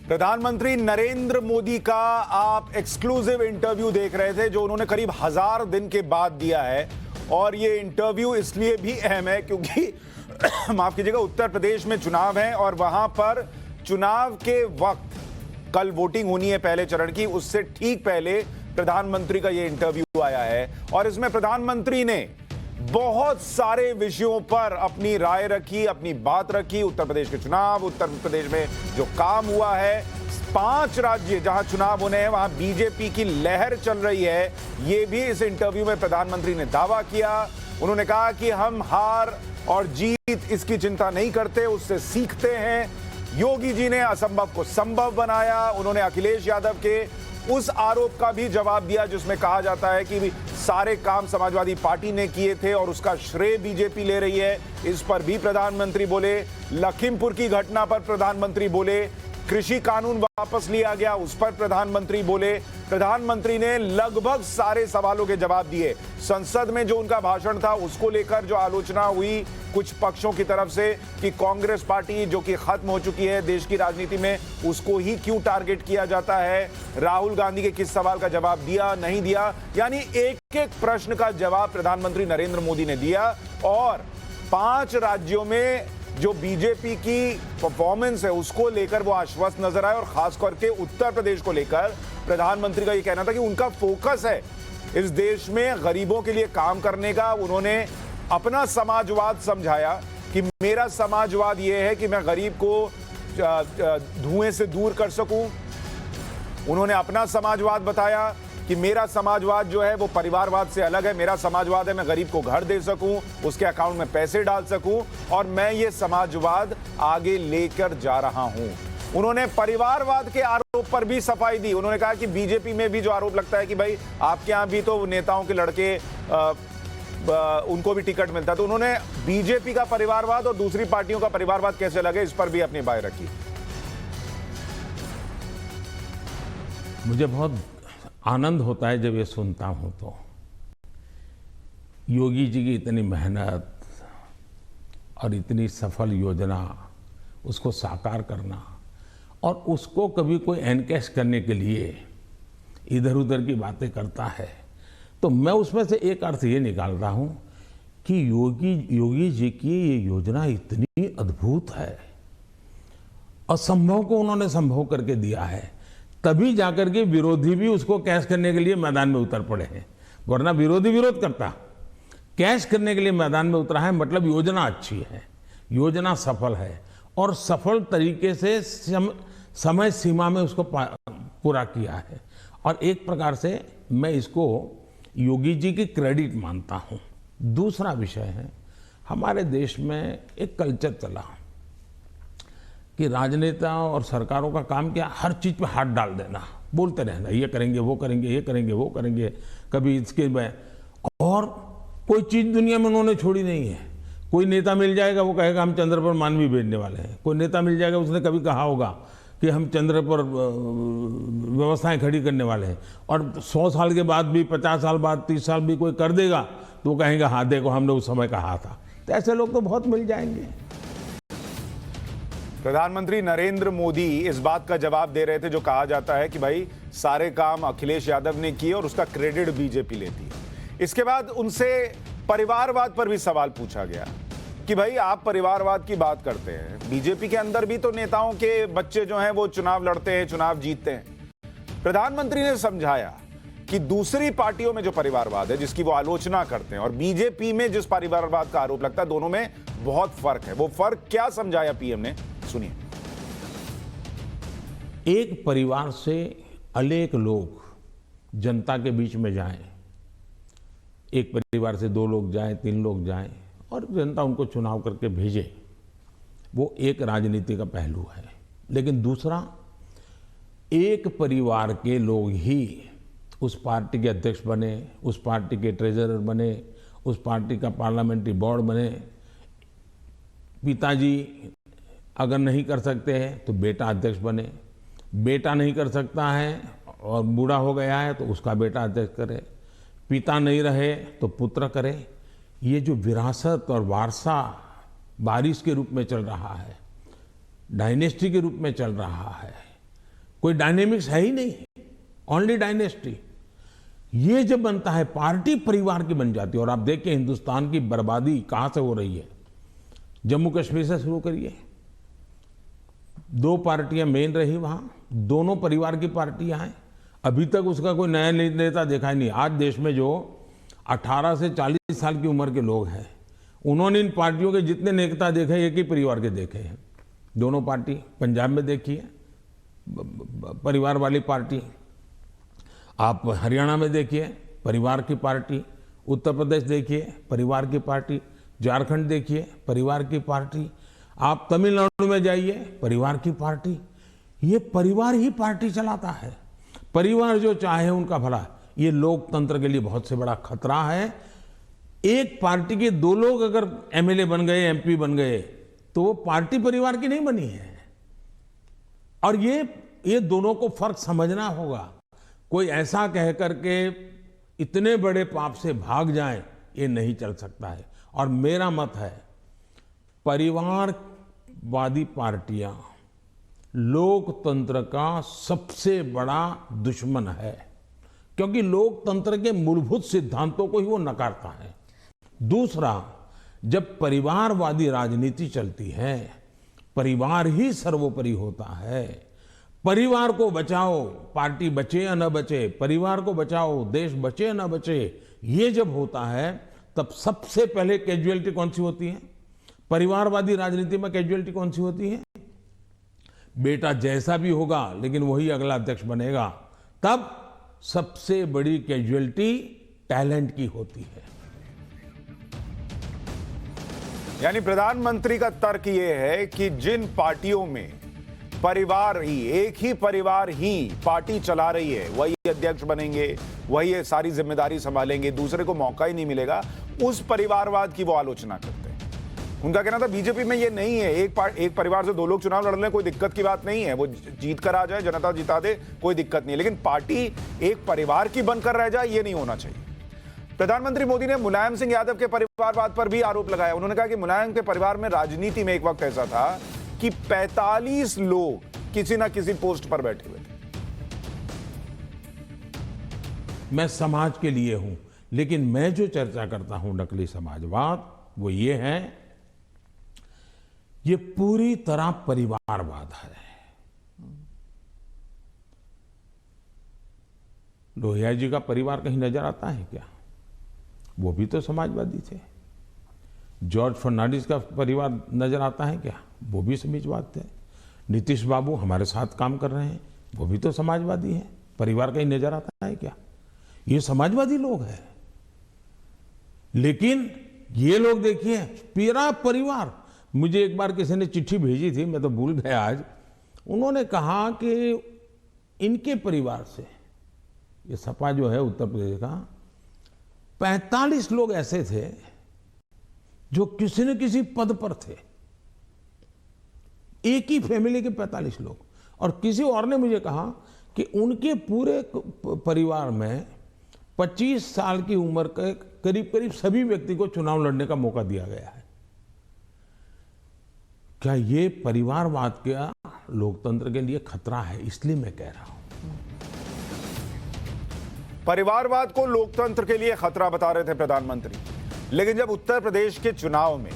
प्रधानमंत्री नरेंद्र मोदी का आप एक्सक्लूसिव इंटरव्यू देख रहे थे जो उन्होंने करीब 1000 दिन के बाद दिया है। और ये इंटरव्यू इसलिए भी अहम है क्योंकि माफ कीजिएगा, उत्तर प्रदेश में चुनाव है और वहां पर चुनाव के वक्त कल वोटिंग होनी है पहले चरण की, उससे ठीक पहले प्रधानमंत्री का ये इंटरव्यू आया है। और इसमें प्रधानमंत्री ने बहुत सारे विषयों पर अपनी राय रखी, अपनी बात रखी। उत्तर प्रदेश के चुनाव, उत्तर प्रदेश में जो काम हुआ है, 5 राज्य जहां चुनाव होने हैं वहां बीजेपी की लहर चल रही है, ये भी इस इंटरव्यू में प्रधानमंत्री ने दावा किया। उन्होंने कहा कि हम हार और जीत इसकी चिंता नहीं करते, उससे सीखते हैं। योगी जी ने असंभव को संभव बनाया। उन्होंने अखिलेश यादव के उस आरोप का भी जवाब दिया जिसमें कहा जाता है कि सारे काम समाजवादी पार्टी ने किए थे और उसका श्रेय बीजेपी ले रही है। इस पर भी प्रधानमंत्री बोले। लखीमपुर की घटना पर प्रधानमंत्री बोले। कृषि कानून वापस लिया गया, उस पर प्रधानमंत्री बोले। प्रधानमंत्री ने लगभग सारे सवालों के जवाब दिए। संसद में जो उनका भाषण था उसको लेकर जो आलोचना हुई कुछ पक्षों की तरफ से कि कांग्रेस पार्टी जो कि खत्म हो चुकी है देश की राजनीति में, उसको ही क्यों टारगेट किया जाता है। राहुल गांधी के किस सवाल का जवाब दिया, नहीं दिया, यानी एक एक प्रश्न का जवाब प्रधानमंत्री नरेंद्र मोदी ने दिया। और 5 राज्यों में जो बीजेपी की परफॉर्मेंस है उसको लेकर वो आश्वस्त नजर आए। और खास करके उत्तर प्रदेश को लेकर प्रधानमंत्री का ये कहना था कि उनका फोकस है इस देश में गरीबों के लिए काम करने का। उन्होंने अपना समाजवाद समझाया कि मेरा समाजवाद ये है कि मैं गरीब को धुएं से दूर कर सकूं। उन्होंने अपना समाजवाद बताया कि मेरा समाजवाद जो है वो परिवारवाद से अलग है। मेरा समाजवाद है मैं गरीब को घर दे सकूं, उसके अकाउंट में पैसे डाल सकूं, और मैं ये समाजवाद आगे लेकर जा रहा हूं। उन्होंने परिवारवाद के आरोप पर भी सफाई दी। उन्होंने कहा कि बीजेपी में भी जो आरोप लगता है कि भाई आपके यहां भी तो नेताओं के लड़के उनको भी टिकट मिलता है, तो उन्होंने बीजेपी का परिवारवाद और दूसरी पार्टियों का परिवारवाद कैसे लगे इस पर भी अपनी बात रखी। मुझे बहुत आनंद होता है जब ये सुनता हूं तो योगी जी की इतनी मेहनत और इतनी सफल योजना, उसको साकार करना और उसको कभी कोई एनकैश करने के लिए इधर उधर की बातें करता है, तो मैं उसमें से एक अर्थ ये निकालता हूं कि योगी जी की ये योजना इतनी अद्भुत है, असंभव को उन्होंने संभव करके दिया है, तभी जाकर के विरोधी भी उसको कैश करने के लिए मैदान में उतर पड़े हैं। वरना विरोधी विरोध करता, कैश करने के लिए मैदान में उतरा है, मतलब योजना अच्छी है, योजना सफल है और सफल तरीके से समय सीमा में उसको पूरा किया है। और एक प्रकार से मैं इसको योगी जी की क्रेडिट मानता हूँ। दूसरा विषय है, हमारे देश में एक कल्चर चला कि राजनेताओं और सरकारों का काम क्या, हर चीज पे हाथ डाल देना, बोलते रहना ये करेंगे वो करेंगे, ये करेंगे वो करेंगे, कभी इसके में। और कोई चीज दुनिया में उन्होंने छोड़ी नहीं है। कोई नेता मिल जाएगा वो कहेगा हम चंद्र पर मानवी भेजने वाले हैं। कोई नेता मिल जाएगा उसने कभी कहा होगा कि हम चंद्र पर व्यवस्थाएं खड़ी करने वाले हैं, और 100 साल के बाद भी, 50 साल बाद, 30 साल भी कोई कर देगा तो वो कहेंगे हाँ देखो हमने उस समय कहा था। तो ऐसे लोग तो बहुत मिल जाएंगे। प्रधानमंत्री नरेंद्र मोदी इस बात का जवाब दे रहे थे जो कहा जाता है कि भाई सारे काम अखिलेश यादव ने किए और उसका क्रेडिट बीजेपी लेती है। इसके बाद उनसे परिवारवाद पर भी सवाल पूछा गया कि भाई आप परिवारवाद की बात करते हैं, बीजेपी के अंदर भी तो नेताओं के बच्चे जो हैं वो चुनाव लड़ते हैं, चुनाव जीतते हैं। प्रधानमंत्री ने समझाया कि दूसरी पार्टियों में जो परिवारवाद है जिसकी वो आलोचना करते हैं और बीजेपी में जिस परिवारवाद का आरोप लगता है, दोनों में बहुत फर्क है। वो फर्क क्या समझाया पीएम ने, सुनिए। एक परिवार से अनेक लोग जनता के बीच में जाएं, एक परिवार से 2 लोग जाएं, 3 लोग जाएं और जनता उनको चुनाव करके भेजे, वो एक राजनीति का पहलू है। लेकिन दूसरा, एक परिवार के लोग ही उस पार्टी के अध्यक्ष बने, उस पार्टी के ट्रेजरर बने, उस पार्टी का पार्लियामेंट्री बोर्ड बने। पिताजी अगर नहीं कर सकते हैं तो बेटा अध्यक्ष बने, बेटा नहीं कर सकता है और बूढ़ा हो गया है तो उसका बेटा अध्यक्ष करे, पिता नहीं रहे तो पुत्र करे। ये जो विरासत और वारसा बारिश के रूप में चल रहा है, डायनेस्टी के रूप में चल रहा है, कोई डायनेमिक्स है ही नहीं, ओनली डायनेस्टी। ये जब बनता है पार्टी परिवार की बन जाती है। और आप देखिए हिंदुस्तान की बर्बादी कहां से हो रही है। जम्मू कश्मीर से शुरू करिए, 2 पार्टियां मेन रही वहां, दोनों परिवार की पार्टियां हैं। अभी तक उसका कोई नया नेता देखा ही नहीं। आज देश में जो 18 से 40 साल की उम्र के लोग हैं, उन्होंने इन पार्टियों के जितने नेता देखे एक ही परिवार के देखे हैं। दोनों पार्टी, पंजाब में देखिए परिवार वाली पार्टी, आप हरियाणा में देखिए परिवार की पार्टी, उत्तर प्रदेश देखिए परिवार की पार्टी, झारखंड देखिए परिवार की पार्टी, आप तमिलनाडु में जाइए परिवार की पार्टी। ये परिवार ही पार्टी चलाता है। परिवार जो चाहे उनका भला। ये लोकतंत्र के लिए बहुत से बड़ा खतरा है। एक पार्टी के 2 लोग अगर एमएलए बन गए, एमपी बन गए, तो वो पार्टी परिवार की नहीं बनी है। और ये दोनों को फर्क समझना होगा। कोई ऐसा कह करके इतने बड़े पाप से भाग जाए, ये नहीं चल सकता है। और मेरा मत है परिवारवादी पार्टियां लोकतंत्र का सबसे बड़ा दुश्मन है, क्योंकि लोकतंत्र के मूलभूत सिद्धांतों को ही वो नकारता है। दूसरा, जब परिवारवादी राजनीति चलती है, परिवार ही सर्वोपरि होता है। परिवार को बचाओ, पार्टी बचे या न बचे, परिवार को बचाओ, देश बचे या न बचे, ये जब होता है तब सबसे पहले कैजुअलिटी कौन सी होती है? परिवारवादी राजनीति में कैजुअलिटी कौन सी होती है? बेटा जैसा भी होगा लेकिन वही अगला अध्यक्ष बनेगा। तब सबसे बड़ी कैजुअलिटी टैलेंट की होती है। यानी प्रधानमंत्री का तर्क यह है कि जिन पार्टियों में परिवार ही, एक ही परिवार ही पार्टी चला रही है, वही अध्यक्ष बनेंगे, वही ये सारी जिम्मेदारी संभालेंगे, दूसरे को मौका ही नहीं मिलेगा, उस परिवारवाद की वो आलोचना करते हैं। उनका कहना था बीजेपी में ये नहीं है, एक परिवार से 2 लोग चुनाव लड़ लें कोई दिक्कत की बात नहीं है, वो जीत कर आ जाए, जनता जिता दे, कोई दिक्कत नहीं है, लेकिन पार्टी एक परिवार की बनकर रह जाए, ये नहीं होना चाहिए। प्रधानमंत्री मोदी ने मुलायम सिंह यादव के परिवारवाद पर भी आरोप लगाया। उन्होंने कहा कि मुलायम के परिवार में राजनीति में एक वक्त ऐसा था कि 45 लोग किसी ना किसी पोस्ट पर बैठे हुए थे। मैं समाज के लिए हूं, लेकिन मैं जो चर्चा करता हूं नकली समाजवाद, वो ये है, ये पूरी तरह परिवारवाद है। लोहिया जी का परिवार कहीं नजर आता है क्या? वो भी तो समाजवादी थे। जॉर्ज फर्नांडिस का परिवार नजर आता है क्या? वो भी समाजवाद थे। नीतीश बाबू हमारे साथ काम कर रहे हैं, वो भी तो समाजवादी हैं। परिवार कहीं नजर आता है क्या? ये समाजवादी लोग हैं। लेकिन ये लोग देखिए पूरा परिवार। मुझे एक बार किसी ने चिट्ठी भेजी थी, मैं तो भूल गया आज। उन्होंने कहा कि इनके परिवार से, ये सपा जो है उत्तर प्रदेश का, 45 लोग ऐसे थे जो किसी न किसी पद पर थे। एक ही फैमिली के 45 लोग। और किसी और ने मुझे कहा कि उनके पूरे परिवार में 25 साल की उम्र के करीब करीब सभी व्यक्ति को चुनाव लड़ने का मौका दिया गया है। क्या ये परिवारवाद का लोकतंत्र के लिए खतरा है? इसलिए मैं कह रहा हूं। परिवारवाद को लोकतंत्र के लिए खतरा बता रहे थे प्रधानमंत्री, लेकिन जब उत्तर प्रदेश के चुनाव में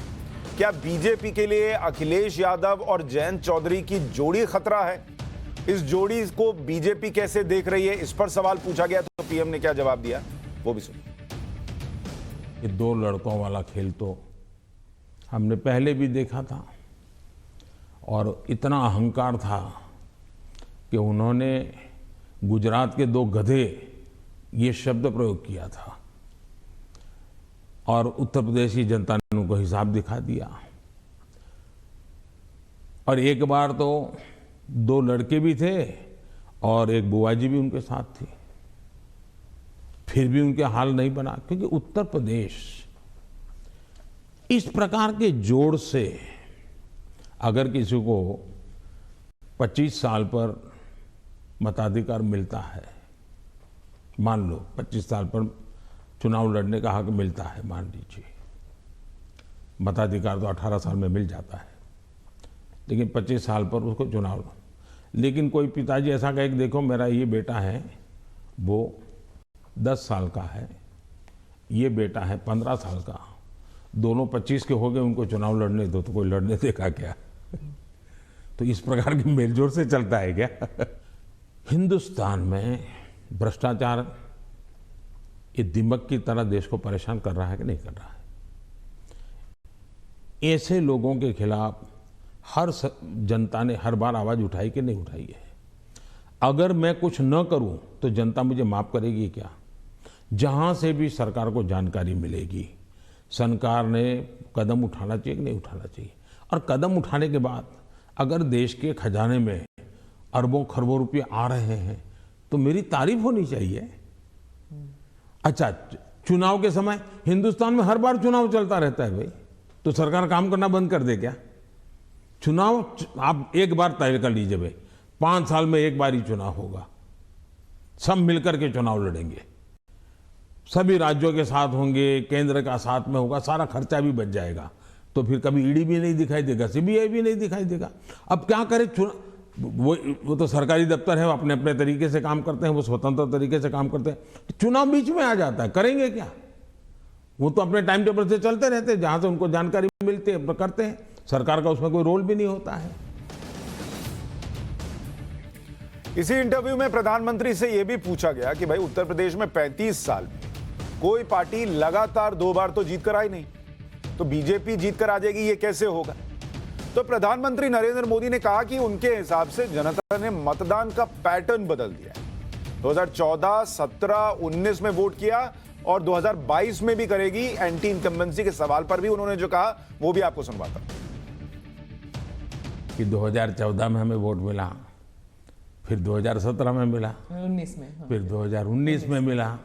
क्या बीजेपी के लिए अखिलेश यादव और जयंत चौधरी की जोड़ी खतरा है? इस जोड़ी को बीजेपी कैसे देख रही है, इस पर सवाल पूछा गया तो पीएम ने क्या जवाब दिया, वो भी सुनिए। ये 2 लड़कों वाला खेल तो हमने पहले भी देखा था, और इतना अहंकार था कि उन्होंने गुजरात के 2 गधे ये शब्द प्रयोग किया था, और उत्तर प्रदेश की जनता ने उनको हिसाब दिखा दिया। और एक बार तो 2 लड़के भी थे और एक बुआ जी भी उनके साथ थी, फिर भी उनके हाल नहीं बना। क्योंकि उत्तर प्रदेश इस प्रकार के जोड़ से, अगर किसी को 25 साल पर मताधिकार मिलता है, मान लो 25 साल पर चुनाव लड़ने का हक मिलता है, मान लीजिए, मताधिकार तो 18 साल में मिल जाता है, लेकिन 25 साल पर उसको चुनाव, लेकिन कोई पिताजी ऐसा कहे कि देखो मेरा ये बेटा है वो 10 साल का है, ये बेटा है 15 साल का, दोनों 25 के हो गए, उनको चुनाव लड़ने दो, तो कोई लड़ने देगा क्या? तो इस प्रकार के मेलजोल से चलता है क्या? हिंदुस्तान में भ्रष्टाचार ये दिमक की तरह देश को परेशान कर रहा है कि नहीं कर रहा है? ऐसे लोगों के खिलाफ जनता ने हर बार आवाज उठाई कि नहीं उठाई है? अगर मैं कुछ न करूं तो जनता मुझे माफ करेगी क्या? जहां से भी सरकार को जानकारी मिलेगी, सरकार ने कदम उठाना चाहिए कि नहीं उठाना चाहिए? और कदम उठाने के बाद अगर देश के खजाने में अरबों खरबों रुपये आ रहे हैं तो मेरी तारीफ होनी चाहिए। अच्छा, चुनाव के समय हिंदुस्तान में हर बार चुनाव चलता रहता है भाई, तो सरकार काम करना बंद कर दे क्या? चुनाव आप एक बार तय कर लीजिए भाई, 5 साल में एक बार ही चुनाव होगा, सब मिलकर के चुनाव लड़ेंगे, सभी राज्यों के साथ होंगे, केंद्र का साथ में होगा, सारा खर्चा भी बच जाएगा, तो फिर कभी ईडी भी नहीं दिखाई देगा, सीबीआई भी नहीं दिखाई देगा। अब क्या करे? वो तो सरकारी दफ्तर है, वो अपने अपने तरीके से काम करते हैं, वो स्वतंत्र तरीके से काम करते हैं। चुनाव बीच में आ जाता है, करेंगे क्या? वो तो अपने टाइम टेबल से चलते रहते हैं, जहां से उनको जानकारी मिलती है करते हैं, सरकार का उसमें कोई रोल भी नहीं होता है। इसी इंटरव्यू में प्रधानमंत्री से यह भी पूछा गया कि भाई उत्तर प्रदेश में 35 साल में कोई पार्टी लगातार 2 बार तो जीत कर आई नहीं, तो बीजेपी जीत कर आ जाएगी, ये कैसे होगा? तो प्रधानमंत्री नरेंद्र मोदी ने कहा कि उनके हिसाब से जनता ने मतदान का पैटर्न बदल दिया है। 2014, 17, 19 में वोट किया और 2022 में भी करेगी। एंटी इनकम्बेंसी के सवाल पर भी उन्होंने जो कहा वो भी आपको सुनवाता हूं कि 2014 में हमें वोट मिला, फिर 2017 में मिला, 19 में, हाँ। फिर 2019 में मिला,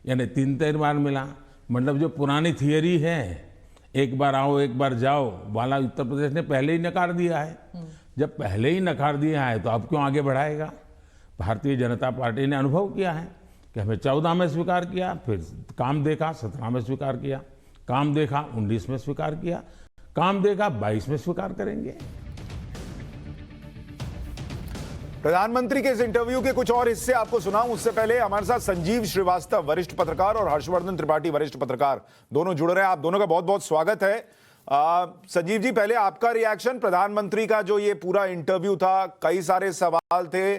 यानी 3 बार मिला। मतलब जो पुरानी थियरी है, एक बार आओ एक बार जाओ वाला, उत्तर प्रदेश ने पहले ही नकार दिया है। जब पहले ही नकार दिया है तो अब क्यों आगे बढ़ाएगा? भारतीय जनता पार्टी ने अनुभव किया है कि हमें 14 में स्वीकार किया, फिर काम देखा 17 में स्वीकार किया, काम देखा 19 में स्वीकार किया, काम देखा 22 में स्वीकार करेंगे। प्रधानमंत्री के इस इंटरव्यू के कुछ और हिस्से आपको सुनाऊं उससे पहले हमारे साथ संजीव श्रीवास्तव वरिष्ठ पत्रकार और हर्षवर्धन त्रिपाठी वरिष्ठ पत्रकार दोनों जुड़ रहे हैं। आप दोनों का बहुत बहुत स्वागत है। संजीव जी, पहले आपका रिएक्शन, प्रधानमंत्री का जो ये पूरा इंटरव्यू था, कई सारे सवाल थे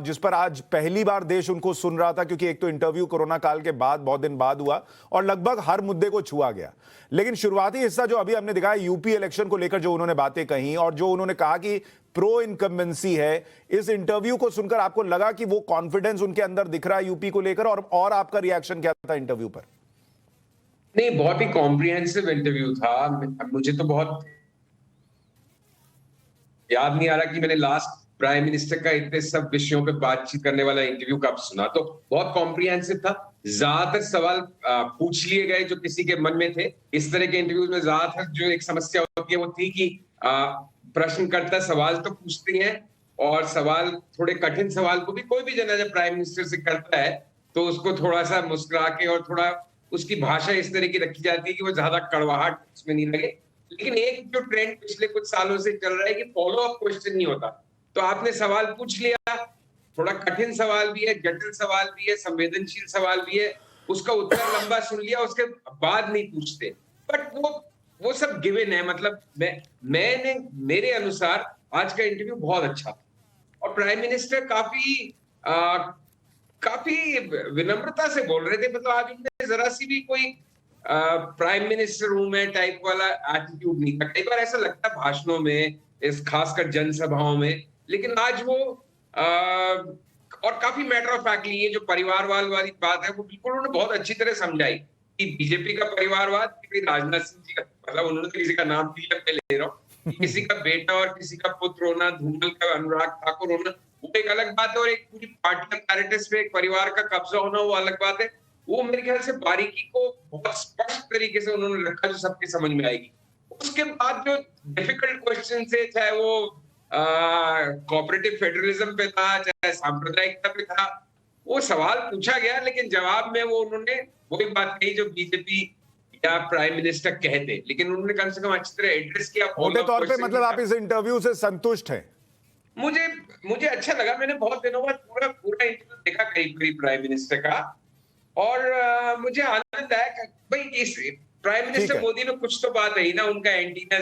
जिस पर आज पहली बार देश उनको सुन रहा था, क्योंकि एक तो इंटरव्यू कोरोना काल के बाद बहुत दिन बाद हुआ और लगभग हर मुद्दे को छुआ गया। लेकिन शुरुआती हिस्सा जो अभी हमने दिखाया यूपी इलेक्शन को लेकर जो उन्होंने बातें कही और जो उन्होंने कहा कि प्रो इनकम्बेंसी है, इस इंटरव्यू को सुनकर आपको लगा कि वो कॉन्फिडेंस उनके अंदर दिख रहा है यूपी को लेकर? और आपका रिएक्शन क्या था इंटरव्यू पर? नहीं, बहुत ही कॉम्प्रिहेंसिव इंटरव्यू था। मुझे तो बहुत याद नहीं आ रहा कि मैंने लास्ट प्राइम मिनिस्टर का इतने सब विषयों पे बातचीत करने वाला इंटरव्यू कब सुना। तो बहुत कॉम्प्रिहेंसिव था, ज्यादातर सवाल पूछ लिए गए जो किसी के मन में थे। इस तरह के इंटरव्यूज में ज्यादातर जो एक समस्या होती है वो थी कि प्रश्नकर्ता सवाल तो पूछते हैं और सवाल थोड़े कठिन सवाल को भी कोई भी जना जब प्राइम मिनिस्टर से करता है तो उसको थोड़ा सा मुस्कुरा के और थोड़ा उसकी भाषा इस तरह की रखी जाती है कि वो ज्यादा कड़वाहट उसमें नहीं लगे। लेकिन एक जो ट्रेंड पिछले कुछ सालों से चल रहा है कि फॉलो अप क्वेश्चन नहीं होता। तो आपने सवाल पूछ लिया, थोड़ा कठिन सवाल भी है, जटिल सवाल भी है, संवेदनशील सवाल भी है, उसका उत्तर लंबा सुन लिया, उसके बाद नहीं पूछते। बट वो सब गिवन है। मतलब मैंने मेरे अनुसार आज का इंटरव्यू बहुत अच्छा था और प्राइम मिनिस्टर काफी विनम्रता से बोल रहे थे। मतलब आज इनमें जरा सी भी कोई प्राइम मिनिस्टर हूं मैं टाइप वाला एटीट्यूड नहीं था। कई बार ऐसा लगता है भाषणों में, इस खासकर जनसभाओं में, लेकिन आज वो और काफी मैटर ऑफ फैक्टली ये जो परिवारवाद वाली बात है वो बिल्कुल उन्होंने बहुत अच्छी तरह समझाई कि बीजेपी का परिवारवाद, राजनाथ सिंह जी का, मतलब उन्होंने किसी का नाम दिया, मैं ले रहा हूँ, किसी का बेटा और किसी का पुत्र होना, धूमल का अनुराग ठाकुर होना वो एक अलग बात है, और एक पूरी पार्टी पैरेटिस पे एक परिवार का कब्जा होना वो अलग बात है। वो मेरे ख्याल से बारीकी को बहुत स्पष्ट तरीके से उन्होंने रखा जो सबके समझ में आएगी। उसके बाद जो डिफिकल्ट क्वेश्चन थे, चाहे वो कोऑपरेटिव फेडरलिज्म पे था, चाहे सांप्रदायिकता पे था, वो सवाल पूछा गया लेकिन जवाब में वो उन्होंने वही बात कही जो बीजेपी या प्राइम मिनिस्टर कहते, लेकिन उन्होंने कम से कम अच्छी तरह एड्रेस किया। मोटे तौर पे मतलब आप इस इंटरव्यू से संतुष्ट हैं? मुझे मुझे अच्छा लगा। मैंने बहुत दिनों बाद पूरा पूरा इंटरव्यू देखा करीब करीब प्राइम मिनिस्टर का, और मुझे आनंद आया कि भाई इस प्राइम मिनिस्टर मोदी में कुछ तो बात है ना, उनका एंटीना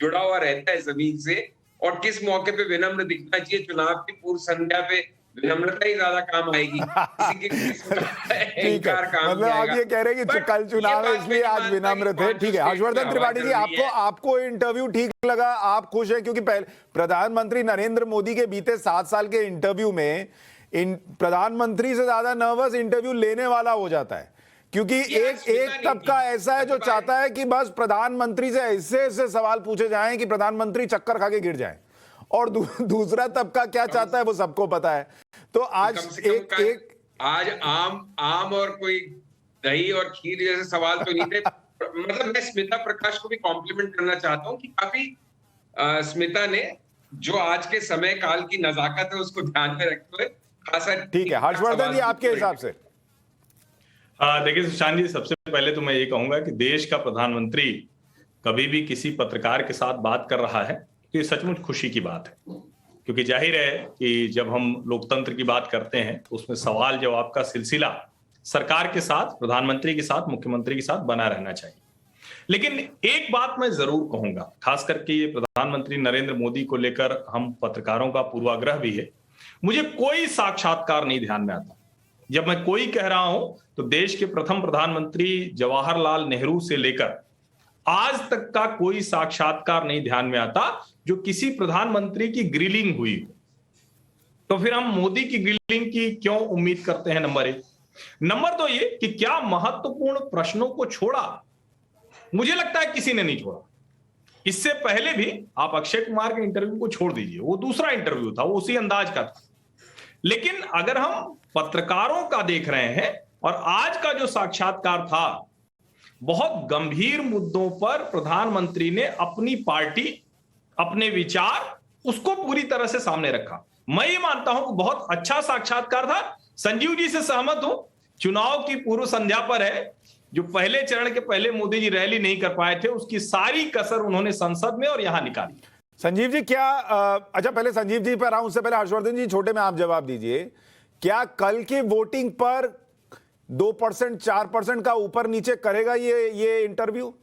जुड़ा हुआ रहता है जमीन से, और किस मौके पे विनम्र दिखना चाहिए। चुनाव की पूर्व संध्या पे विनम्रता ही ज्यादा काम आएगी, किसी के किस्म का अहंकार काम मतलब आप ये कह रहे हैं कि कल चुनाव है इसलिए आज विनम्र थे। ठीक है, हर्षवर्धन त्रिपाठी जी, आपको इंटरव्यू ठीक लगा, आप खुश हैं? क्योंकि पहले प्रधानमंत्री नरेंद्र मोदी के बीते 7 साल के इंटरव्यू में प्रधानमंत्री से ज्यादा नर्वस इंटरव्यू लेने वाला हो जाता है, क्योंकि एक तबका ऐसा है जो चाहता है कि बस प्रधानमंत्री से ऐसे ऐसे सवाल पूछे जाएं कि प्रधानमंत्री चक्कर खा के गिर जाएं, और दूसरा तबका क्या चाहता है वो सबको पता है। तो आज आज आम और कोई दही और खीर जैसे सवाल तो नहीं थे। मतलब मैं स्मिता प्रकाश को भी कॉम्प्लीमेंट करना चाहता हूँ कि काफी स्मिता ने जो आज के समय काल की नजाकत है उसको ध्यान में रखते हुए खासा। ठीक है, हर्षवर्धन जी आपके हिसाब से? देखिए सुशांत जी, सबसे पहले तो मैं ये कहूंगा कि देश का प्रधानमंत्री कभी भी किसी पत्रकार के साथ बात कर रहा है तो ये सचमुच खुशी की बात है, क्योंकि जाहिर है कि जब हम लोकतंत्र की बात करते हैं तो उसमें सवाल जवाब का सिलसिला सरकार के साथ, प्रधानमंत्री के साथ, मुख्यमंत्री के साथ बना रहना चाहिए। लेकिन एक बात मैं जरूर कहूंगा, खास करके ये प्रधानमंत्री नरेंद्र मोदी को लेकर हम पत्रकारों का पूर्वाग्रह भी है, मुझे कोई साक्षात्कार नहीं ध्यान में आता। जब मैं कोई कह रहा हूं तो देश के प्रथम प्रधानमंत्री जवाहरलाल नेहरू से लेकर आज तक का कोई साक्षात्कार नहीं ध्यान में आता जो किसी प्रधानमंत्री की ग्रिलिंग हुई हो। तो फिर हम मोदी की ग्रिलिंग की क्यों उम्मीद करते हैं? नंबर 1। नंबर 2 ये कि क्या महत्वपूर्ण प्रश्नों को छोड़ा? मुझे लगता है किसी ने नहीं छोड़ा। इससे पहले भी आप अक्षय कुमार के इंटरव्यू को छोड़ दीजिए, वो दूसरा इंटरव्यू था, वो उसी अंदाज का था। लेकिन अगर हम पत्रकारों का देख रहे हैं और आज का जो साक्षात्कार था, बहुत गंभीर मुद्दों पर प्रधानमंत्री ने अपनी पार्टी, अपने विचार, उसको पूरी तरह से सामने रखा। मैं ये मानता हूं कि बहुत अच्छा साक्षात्कार था। संजीव जी से सहमत हूं, चुनाव की पूर्व संध्या पर है, जो पहले चरण के पहले मोदी जी रैली नहीं कर पाए थे, उसकी सारी कसर उन्होंने संसद में और यहां निकाली। संजीव जी क्या अच्छा, पहले संजीव जी पर आऊं, उससे पहले हर्षवर्धन जी छोटे में आप जवाब दीजिए। क्या कल की वोटिंग पर 2% 4% का ऊपर नीचे करेगा ये इंटरव्यू?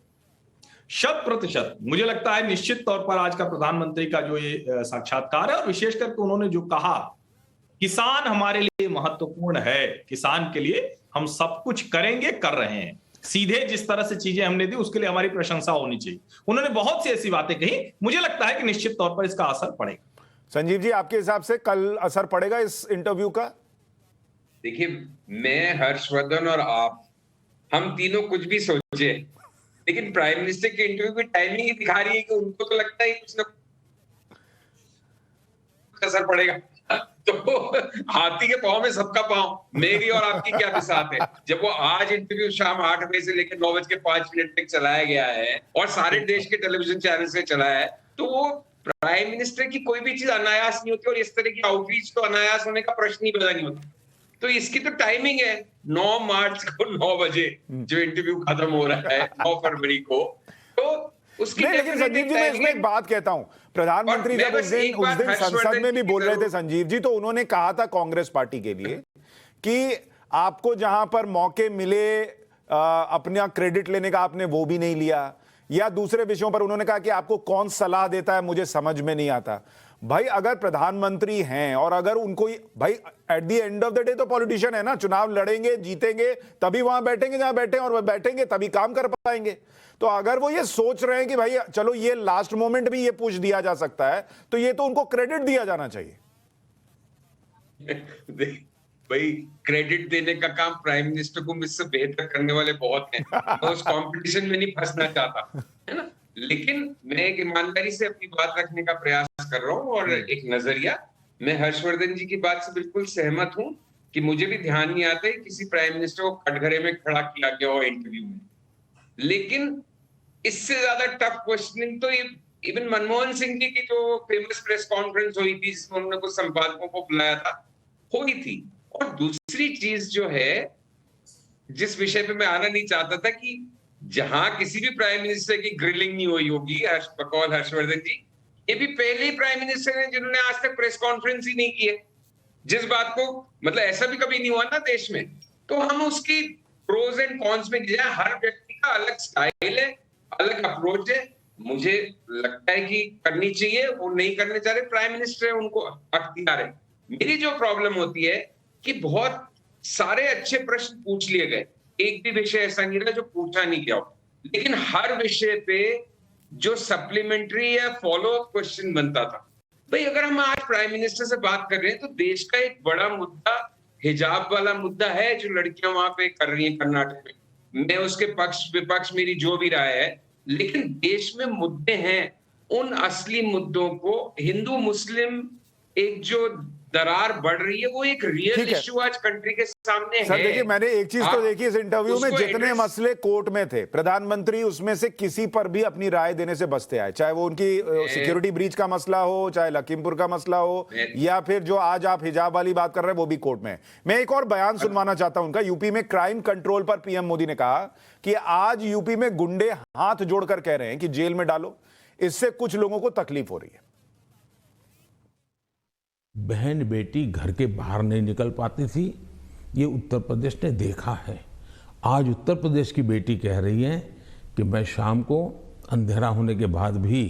100%। मुझे लगता है निश्चित तौर पर आज का प्रधानमंत्री का जो ये साक्षात्कार है, और विशेष करके उन्होंने जो कहा, किसान हमारे लिए महत्वपूर्ण है, किसान के लिए हम सब कुछ करेंगे, कर रहे हैं, सीधे जिस तरह से चीजें हमने दी उसके लिए हमारी प्रशंसा होनी चाहिए। उन्होंने बहुत सी ऐसी बातें कही, मुझे लगता है कि निश्चित तौर पर इसका असर पड़ेगा। संजीव जी आपके हिसाब से कल असर पड़ेगा इस इंटरव्यू का? देखिए, मैं, हर्षवर्धन और आप, हम तीनों कुछ भी सोचे, लेकिन प्राइम मिनिस्टर के इंटरव्यू की टाइमिंग ही दिखा रही है कि उनको तो लगता है कुछ ना कुछ असर पड़ेगा। तो हाथी के पांव में सबका पांव, मेरी और आपकी क्या बिसात है। जब वो आज इंटरव्यू शाम 8 बजे से लेकर 9:05 तक चलाया गया है और सारे देश के टेलीविजन चैनल से चलाया है, तो वो प्राइम मिनिस्टर की कोई भी चीज अनायास नहीं होती, और इस तरह की आउटरीच तो अनायास होने का प्रश्न ही पैदा नहीं होता। तो इसकी तो टाइमिंग है 9 मार्च को 9 बजे जो इंटरव्यू खत्म हो रहा है 9 फरवरी को, तो उसकी। लेकिन संजीव जी, मैं इसमें एक बात कहता हूं, प्रधानमंत्री जब उस दिन संसद में भी बोल रहे थे संजीव जी, तो उन्होंने कहा था कांग्रेस पार्टी के लिए कि आपको जहां पर मौके मिले अपना क्रेडिट लेने का, आपने वो भी नहीं लिया, या दूसरे विषयों पर उन्होंने कहा कि आपको कौन सलाह देता है मुझे समझ में नहीं आता। भाई अगर प्रधानमंत्री हैं और अगर उनको, भाई at the end of the day तो पॉलिटिशियन है ना, चुनाव लड़ेंगे, जीतेंगे, तभी वहां बैठेंगे जहां बैठे, और वह बैठेंगे तभी काम कर पाएंगे। तो अगर वो ये सोच रहे हैं कि भाई चलो ये लास्ट मोमेंट भी ये पूछ दिया जा सकता है, तो ये तो उनको क्रेडिट दिया जाना चाहिए। भाई क्रेडिट देने का काम प्राइम मिनिस्टर को मुझसे बेहतर करने वाले बहुत हैं, मैं उस कंपटीशन में नहीं फंसना चाहता, है ना। लेकिन मैं एक ईमानदारी से अपनी बात रखने का प्रयास कर रहा हूं, और एक नजरिया, मैं हर्षवर्धन जी की बात से बिल्कुल सहमत हूं कि मुझे भी ध्यान नहीं आता है किसी प्राइम मिनिस्टर को कटघरे में खड़ा किया गया हो इंटरव्यू में। लेकिन इससे ज्यादा टफ क्वेश्चनिंग तो इवन मनमोहन सिंह जी की जो फेमस प्रेस कॉन्फ्रेंस हुई थी जिसमें उन्होंने कुछ संपादकों को बुलाया था, हुई थी। और दूसरी चीज जो है, जिस विषय पे मैं आना नहीं चाहता था, कि जहां किसी भी प्राइम मिनिस्टर की ग्रिलिंग नहीं हुई होगी बकौल हर्षवर्धन जी, ये भी पहले ही प्राइम मिनिस्टर हैं जिन्होंने आज तक प्रेस कॉन्फ्रेंस ही नहीं की है, जिस बात को मतलब ऐसा भी कभी नहीं हुआ ना देश में। तो हम उसकी प्रोज एंड कॉन्स में जाए, हर व्यक्ति का अलग स्टाइल है, अलग अप्रोच है। मुझे लगता है कि करनी चाहिए, वो नहीं करने चाह रहे, प्राइम मिनिस्टर है, उनको अख्तियार है। मेरी जो प्रॉब्लम होती है कि बहुत सारे अच्छे प्रश्न पूछ लिए गए, एक भी विषय ऐसा नहीं रहा जो पूछा नहीं गया हो, लेकिन हर विषय पे जो सप्लीमेंट्री या फॉलो अप क्वेश्चन बनता था। भाई अगर हम आज प्राइम मिनिस्टर से बात कर रहे हैं तो देश का एक बड़ा मुद्दा हिजाब वाला मुद्दा है जो लड़कियां वहां पे कर रही हैं कर्नाटक में। मैं उसके पक्ष विपक्ष मेरी जो भी राय है, लेकिन देश में मुद्दे हैं, उन असली मुद्दों को हिंदू मुस्लिम एक जो दरार बढ़ रही है वो एक रियल ठीक है। इश्यू आज कंट्री के सामने है। सर देखिए, मैंने एक चीज तो देखी इस इंटरव्यू में, उसको जितने address- मसले कोर्ट में थे, प्रधानमंत्री उसमें से किसी पर भी अपनी राय देने से बचते आए, चाहे वो उनकी सिक्योरिटी ब्रीच का मसला हो, चाहे लखीमपुर का मसला हो, या फिर जो आज आप हिजाब वाली बात कर रहे हैं वो भी कोर्ट में है। मैं एक और बयान सुनवाना चाहता हूं उनका। यूपी में क्राइम कंट्रोल पर पीएम मोदी ने कहा कि आज यूपी में गुंडे हाथ जोड़कर कह रहे हैं कि जेल में डालो, इससे कुछ लोगों को तकलीफ हो रही है। बहन बेटी घर के बाहर नहीं निकल पाती थी, ये उत्तर प्रदेश ने देखा है। आज उत्तर प्रदेश की बेटी कह रही है कि मैं शाम को अंधेरा होने के बाद भी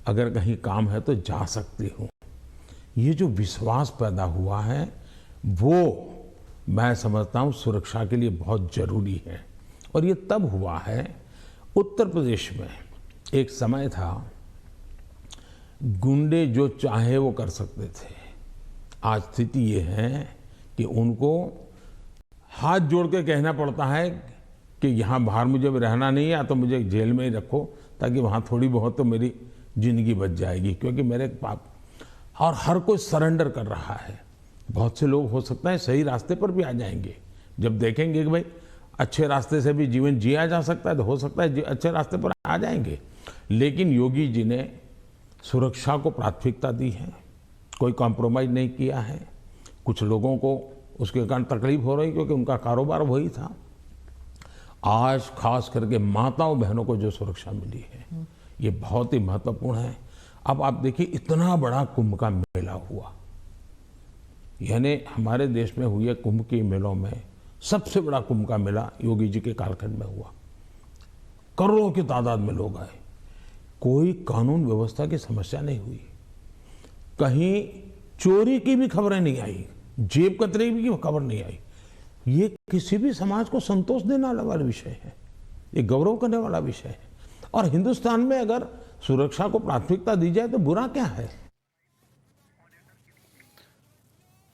अगर कहीं काम है तो जा सकती हूँ। ये जो विश्वास पैदा हुआ है वो मैं समझता हूँ सुरक्षा के लिए बहुत जरूरी है। और ये तब हुआ है, उत्तर प्रदेश में एक समय था गुंडे जो चाहे वो कर सकते थे। आज स्थिति ये है कि उनको हाथ जोड़ के कहना पड़ता है कि यहाँ बाहर मुझे रहना नहीं है, या तो मुझे जेल में ही रखो ताकि वहाँ थोड़ी बहुत तो मेरी ज़िंदगी बच जाएगी, क्योंकि मेरे पाप। और हर कोई सरेंडर कर रहा है। बहुत से लोग हो सकता है सही रास्ते पर भी आ जाएंगे, जब देखेंगे कि भाई अच्छे रास्ते से भी जीवन जिया जा सकता है तो हो सकता है अच्छे रास्ते पर आ जाएंगे। लेकिन योगी जी ने सुरक्षा को प्राथमिकता दी है, कोई कॉम्प्रोमाइज़ नहीं किया है। कुछ लोगों को उसके कारण तकलीफ हो रही क्योंकि उनका कारोबार वही था। आज खास करके माताओं बहनों को जो सुरक्षा मिली है ये बहुत ही महत्वपूर्ण है। अब आप देखिए, इतना बड़ा कुंभ का मेला हुआ, यानी हमारे देश में हुए कुंभ के मेलों में सबसे बड़ा कुंभ का मेला योगी जी के कालखंड में हुआ। करोड़ों की तादाद में लोग आए, कोई कानून व्यवस्था की समस्या नहीं हुई, कहीं चोरी की भी खबरें नहीं आई, जेब कतरे की खबर नहीं आई। ये किसी भी समाज को संतोष देने वाला विषय है, ये गौरव करने वाला विषय है। और हिंदुस्तान में अगर सुरक्षा को प्राथमिकता दी जाए तो बुरा क्या है।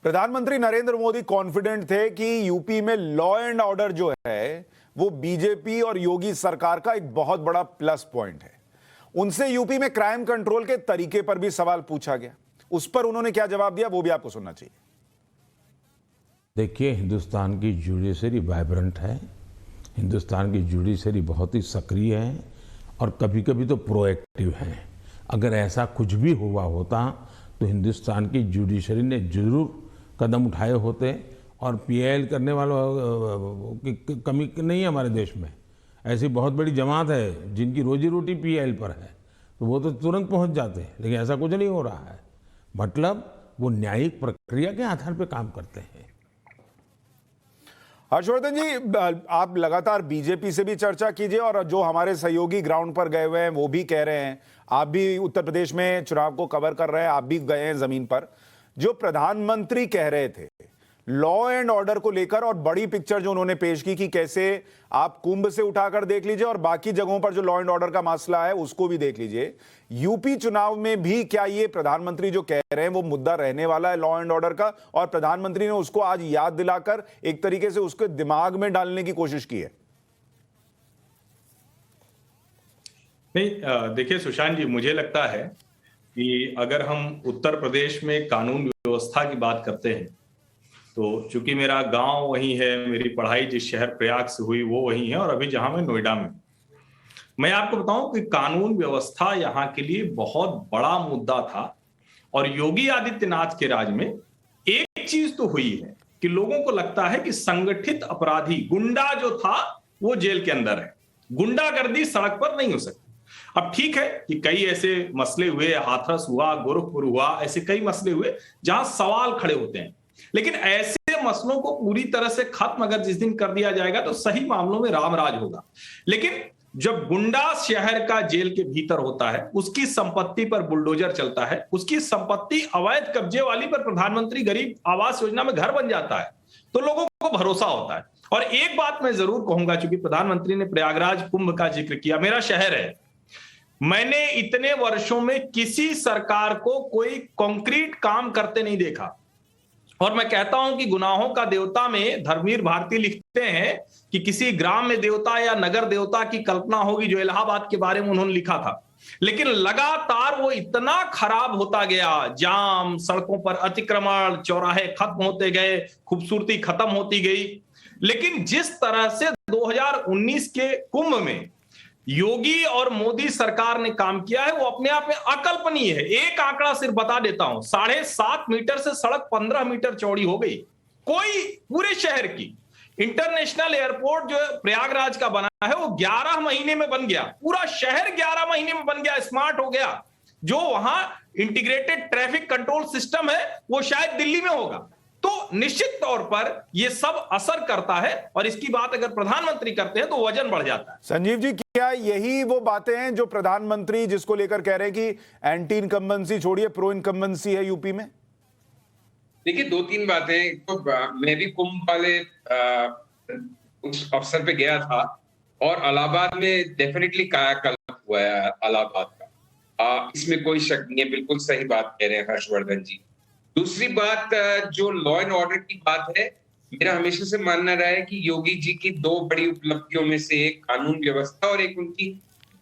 प्रधानमंत्री नरेंद्र मोदी कॉन्फिडेंट थे कि यूपी में लॉ एंड ऑर्डर जो है वो बीजेपी और योगी सरकार का एक बहुत बड़ा प्लस पॉइंट है। उनसे यूपी में क्राइम कंट्रोल के तरीके पर भी सवाल पूछा गया, उस पर उन्होंने क्या जवाब दिया वो भी आपको सुनना चाहिए। देखिए, हिंदुस्तान की जुडिशरी वाइब्रेंट है, हिंदुस्तान की जुडिशरी बहुत ही सक्रिय है और कभी कभी तो प्रोएक्टिव है। अगर ऐसा कुछ भी हुआ होता तो हिंदुस्तान की जुडिशरी ने जरूर कदम उठाए होते। और पीआईएल करने वालों की कमी नहीं है हमारे देश में। ऐसी बहुत बड़ी जमात है जिनकी रोजी रोटी पीआईएल पर है, तो वो तो तुरंत पहुंच जाते हैं, लेकिन ऐसा कुछ नहीं हो रहा है। मतलब वो न्यायिक प्रक्रिया के आधार पर काम करते हैं। हर्षवर्धन जी, आप लगातार बीजेपी से भी चर्चा कीजिए और जो हमारे सहयोगी ग्राउंड पर गए हुए हैं वो भी कह रहे हैं, आप भी उत्तर प्रदेश में चुनाव को कवर कर रहे हैं, आप भी गए हैं जमीन पर। जो प्रधानमंत्री कह रहे थे लॉ एंड ऑर्डर को लेकर और बड़ी पिक्चर जो उन्होंने पेश की कि कैसे आप कुंभ से उठाकर देख लीजिए और बाकी जगहों पर जो लॉ एंड ऑर्डर का मसला है उसको भी देख लीजिए, यूपी चुनाव में भी क्या ये प्रधानमंत्री जो कह रहे हैं वो मुद्दा रहने वाला है लॉ एंड ऑर्डर का, और प्रधानमंत्री ने उसको आज याद दिलाकर एक तरीके से उसके दिमाग में डालने की कोशिश की है? नहीं, देखिए सुशांत जी, मुझे लगता है कि अगर हम उत्तर प्रदेश में कानून व्यवस्था की बात करते हैं तो चूंकि मेरा गांव वहीं है, मेरी पढ़ाई जिस शहर प्रयाग से हुई वो वहीं है, और अभी जहां मैं नोएडा में, मैं आपको बताऊं कि कानून व्यवस्था यहां के लिए बहुत बड़ा मुद्दा था। और योगी आदित्यनाथ के राज में एक चीज तो हुई है कि लोगों को लगता है कि संगठित अपराधी गुंडा जो था वो जेल के अंदर है, गुंडागर्दी सड़क पर नहीं हो सकती। अब ठीक है कि कई ऐसे मसले हुए, हाथरस हुआ, गोरखपुर हुआ, ऐसे कई मसले हुए जहां सवाल खड़े होते हैं, लेकिन ऐसे मसलों को पूरी तरह से खत्म अगर जिस दिन कर दिया जाएगा तो सही मामलों में रामराज होगा। लेकिन जब गुंडा शहर का जेल के भीतर होता है, उसकी संपत्ति पर बुलडोजर चलता है, उसकी संपत्ति अवैध कब्जे वाली पर प्रधानमंत्री गरीब आवास योजना में घर बन जाता है, तो लोगों को भरोसा होता है। और एक बात मैं जरूर कहूंगा, चूंकि प्रधानमंत्री ने प्रयागराज कुंभ का जिक्र किया, मेरा शहर है, मैंने इतने वर्षों में किसी सरकार को कोई कॉन्क्रीट काम करते नहीं देखा। और मैं कहता हूं कि गुनाहों का देवता में धर्मवीर भारती लिखते हैं कि किसी ग्राम में देवता या नगर देवता की कल्पना होगी, जो इलाहाबाद के बारे में उन्होंने लिखा था। लेकिन लगातार वो इतना खराब होता गया, जाम, सड़कों पर अतिक्रमण, चौराहे खत्म होते गए, खूबसूरती खत्म होती गई। लेकिन जिस तरह से 2019 के कुंभ में योगी और मोदी सरकार ने काम किया है, वो अपने आप में अकल्पनीय है। एक आंकड़ा सिर्फ बता देता हूं, 7.5 मीटर से सड़क 15 मीटर चौड़ी हो गई। कोई पूरे शहर की इंटरनेशनल एयरपोर्ट जो प्रयागराज का बना है वो 11 महीने में बन गया। पूरा शहर 11 महीने में बन गया, स्मार्ट हो गया। जो वहां इंटीग्रेटेड ट्रैफिक कंट्रोल सिस्टम है वो शायद दिल्ली में होगा। तो निश्चित तौर पर यह सब असर करता है, और इसकी बात अगर प्रधानमंत्री करते हैं तो वजन बढ़ जाता है। संजीव जी, क्या यही वो बातें हैं जो प्रधानमंत्री जिसको लेकर कह रहे हैं कि एंटी इनकम्बेंसी छोड़िए, प्रो इनकम्बेंसी है यूपी में? देखिए, 2-3 बातें। तो मैं भी कुंभ वाले उस अवसर पे गया था, और इलाहाबाद में डेफिनेटली कायाकल्प हुआ है इलाहाबाद का, इसमें कोई शक नहीं है। बिल्कुल सही बात कह रहे हैं हर्षवर्धन जी। दूसरी बात, जो लॉ एंड ऑर्डर की बात है, मेरा हमेशा से मानना रहा है कि योगी जी की 2 बड़ी उपलब्धियों में से एक कानून व्यवस्था और एक उनकी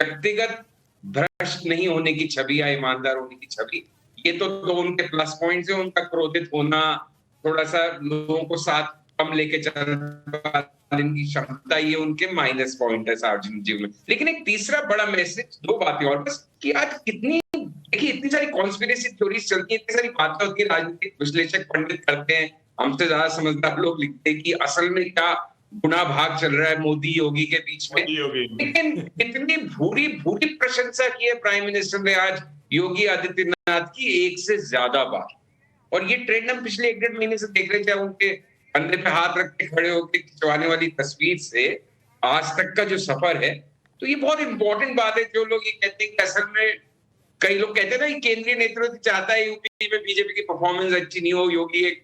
व्यक्तिगत भ्रष्ट नहीं होने की छवि या ईमानदार होने की छवि। ये तो उनके प्लस पॉइंट्स है। उनका क्रोधित होना, थोड़ा सा लोगों को साथ कम लेके चलने की क्षमता, ये उनके माइनस पॉइंट है सार्वजनिक जीवन में। लेकिन एक तीसरा बड़ा मैसेज, 2 बातें और बस, कि आज देखिए इतनी सारी कॉन्स्पिरेसी थ्योरीज चलती है, इतनी सारी बातें होती है, राजनीतिक विश्लेषक पंडित करते हैं, हमसे ज्यादा समझदार लोग लिखते हैं कि असल में क्या गुना भाग चल रहा है मोदी योगी के बीच में। लेकिन इतनी भूरी प्रशंसा की है प्राइम मिनिस्टर ने आज योगी आदित्यनाथ की, एक से ज्यादा बार। और ये ट्रेंड हम पिछले 1-1.5 महीने से देख रहे, चाहे उनके कंधे पे हाथ रख के खड़े होकर खिंचवाने वाली तस्वीर से आज तक का जो सफर है। तो ये बहुत इंपॉर्टेंट बात है। जो लोग ये कहते हैं कि असल में, कई लोग कहते हैं ना कि केंद्रीय नेतृत्व चाहता है यूपी में बीजेपी की परफॉर्मेंस अच्छी नहीं हो, योगी एक,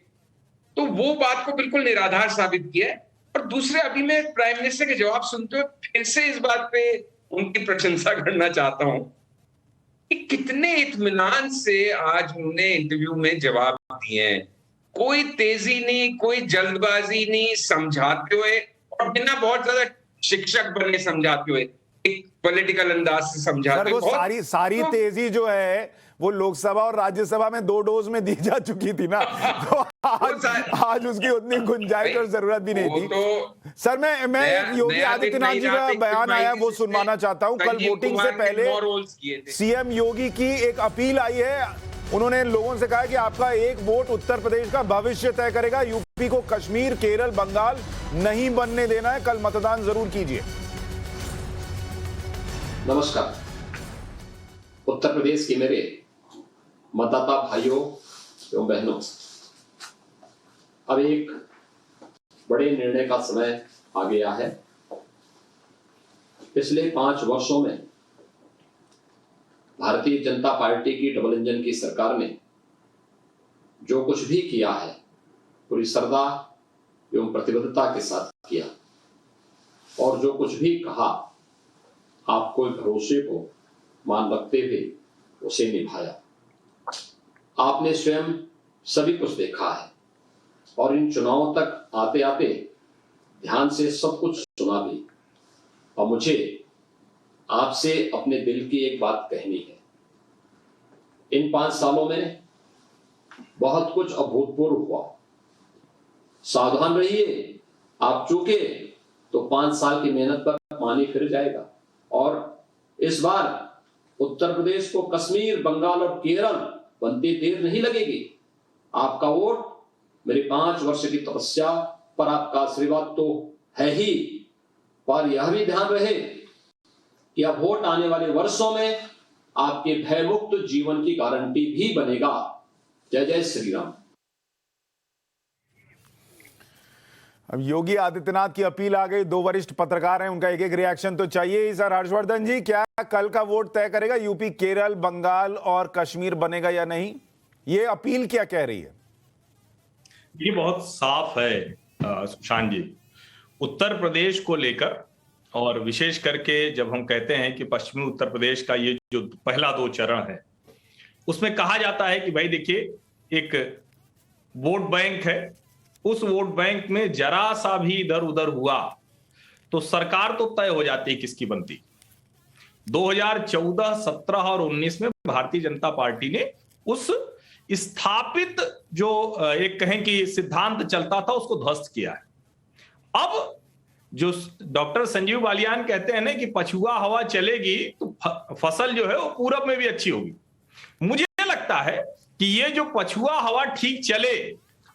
तो वो बात को बिल्कुल निराधार साबित किया है। और दूसरे, अभी मैं प्राइम मिनिस्टर के जवाब सुनते हुए फिर से इस बात पे उनकी प्रशंसा करना चाहता हूं कि कितने इत्मीनान से आज उन्होंने इंटरव्यू में जवाब दिए हैं। कोई तेजी नहीं, कोई जल्दबाजी नहीं, समझाते हुए, और बिना बहुत ज्यादा शिक्षक बने समझाते हुए, एक पॉलिटिकल अंदाज से समझाते हुए। वो सारी तेजी जो है वो लोकसभा और राज्यसभा में 2 डोज में दी जा चुकी थी ना, तो आज उसकी उतनी गुंजाइश और जरूरत भी नहीं थी। तो सर, मैं योगी आदित्यनाथ जी का बयान आया वो सुनवाना चाहता हूं। कल वोटिंग से पहले सीएम योगी की एक अपील आई है। उन्होंने लोगों से कहा कि आपका एक वोट उत्तर प्रदेश का भविष्य तय करेगा, यूपी को कश्मीर, केरल, बंगाल नहीं बनने देना है, कल मतदान जरूर कीजिए। नमस्कार। उत्तर प्रदेश के मेरे मतदाता भाइयों एवं बहनों, अब एक बड़े निर्णय का समय आ गया है। पिछले 5 वर्षों में भारतीय जनता पार्टी की डबल इंजन की सरकार ने जो कुछ भी किया है पूरी श्रद्धा एवं प्रतिबद्धता के साथ किया, और जो कुछ भी कहा आपको भरोसे को मान रखते हुए उसे निभाया। आपने स्वयं सभी कुछ देखा है, और इन चुनावों तक आते आते ध्यान से सब कुछ सुना भी। और मुझे आपसे अपने दिल की एक बात कहनी है। इन 5 सालों में बहुत कुछ अभूतपूर्व हुआ। सावधान रहिए, आप चूके तो 5 साल की मेहनत पर पानी फिर जाएगा। और इस बार उत्तर प्रदेश को कश्मीर, बंगाल और केरल बनते देर नहीं लगेगी। आपका वोट मेरे 5 वर्ष की तपस्या पर आपका आशीर्वाद तो है ही, पर यह भी ध्यान रहे कि अब वोट आने वाले वर्षों में आपके भयमुक्त जीवन की गारंटी भी बनेगा। जय जय श्री राम। अब योगी आदित्यनाथ की अपील आ गई, दो वरिष्ठ पत्रकार हैं, उनका एक एक रिएक्शन तो चाहिए ही। सर हर्षवर्धन जी, क्या कल का वोट तय करेगा यूपी, केरल, बंगाल और कश्मीर बनेगा या नहीं? ये अपील क्या कह रही है? ये बहुत साफ है सुशांत जी। उत्तर प्रदेश को लेकर, और विशेष करके जब हम कहते हैं कि पश्चिमी उत्तर प्रदेश का ये जो पहला 2 चरण है, उसमें कहा जाता है कि भाई देखिए, एक वोट बैंक है, उस वोट बैंक में जरा सा भी इधर उधर हुआ तो सरकार तो तय हो जाती है किसकी बनती। 2014, 17 और 19 में भारतीय जनता पार्टी ने उस स्थापित जो एक कहें कि सिद्धांत चलता था उसको ध्वस्त किया है। अब जो डॉक्टर संजीव बालियान कहते हैं ना कि पछुआ हवा चलेगी तो फसल जो है वो पूरब में भी अच्छी होगी। मुझे लगता है कि ये जो पछुआ हवा ठीक चले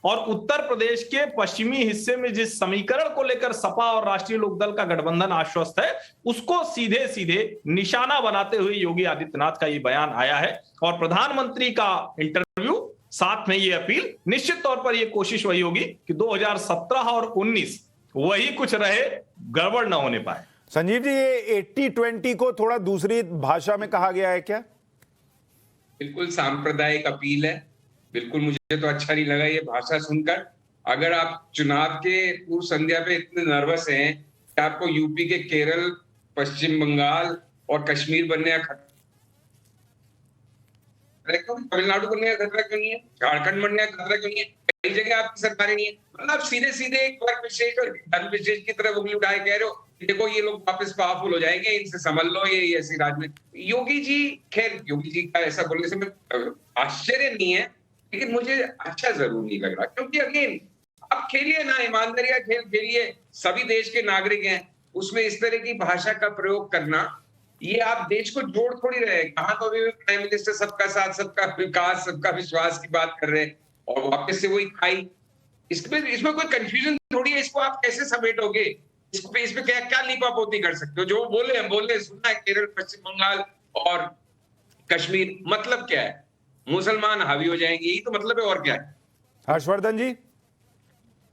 और उत्तर प्रदेश के पश्चिमी हिस्से में जिस समीकरण को लेकर सपा और राष्ट्रीय लोकदल का गठबंधन आश्वस्त है, उसको सीधे सीधे निशाना बनाते हुए योगी आदित्यनाथ का ये बयान आया है। और प्रधानमंत्री का इंटरव्यू, साथ में ये अपील, निश्चित तौर पर ये कोशिश वही होगी कि 2017 और 19 वही कुछ रहे, गड़बड़ ना होने पाए। संजीव जी, ये 80-20 को थोड़ा दूसरी भाषा में कहा गया है क्या? बिल्कुल सांप्रदायिक अपील है। बिल्कुल मुझे तो अच्छा नहीं लगा ये भाषा सुनकर। अगर आप चुनाव के पूर्व संध्या पे इतने नर्वस हैं कि आपको यूपी के केरल, पश्चिम बंगाल और कश्मीर बनने का खतरा, तमिलनाडु बनने का खतरा क्यों नहीं है, झारखंड बनने का खतरा क्यों नहीं है, कई जगह आपकी सरकारें नहीं है। मतलब सीधे सीधे एक वर्ग विशेष और धर्म विशेष की तरफ उंगली उठाए कह रहे हो देखो ये लोग वापस पावरफुल हो जाएंगे, इनसे संभल लो, ये ऐसी राजनीति। योगी जी, खैर योगी जी का ऐसा बोलने से मैं आश्चर्य नहीं है, लेकिन मुझे अच्छा जरूर नहीं लग रहा, क्योंकि अगेन आप खेलिए ना, ईमानदारी का खेल खेलिए, सभी देश के नागरिक हैं, उसमें इस तरह की भाषा का प्रयोग करना, ये आप देश को जोड़ थोड़ी रहे। कहां तो अभी प्राइम मिनिस्टर सबका साथ, सबका विकास, सबका विश्वास की बात कर रहे हैं और वापस से वही खाई। इसमें कोई कंफ्यूजन थोड़ी है, इसको आप कैसे समेटोगे, इस पे क्या लीपापोती कर सकते हो? जो बोले हम बोले, सुना है केरल, पश्चिम बंगाल और कश्मीर, मतलब क्या है? मुसलमान हावी हो जाएंगे, यही तो मतलब है, और क्या है? हर्षवर्धन जी,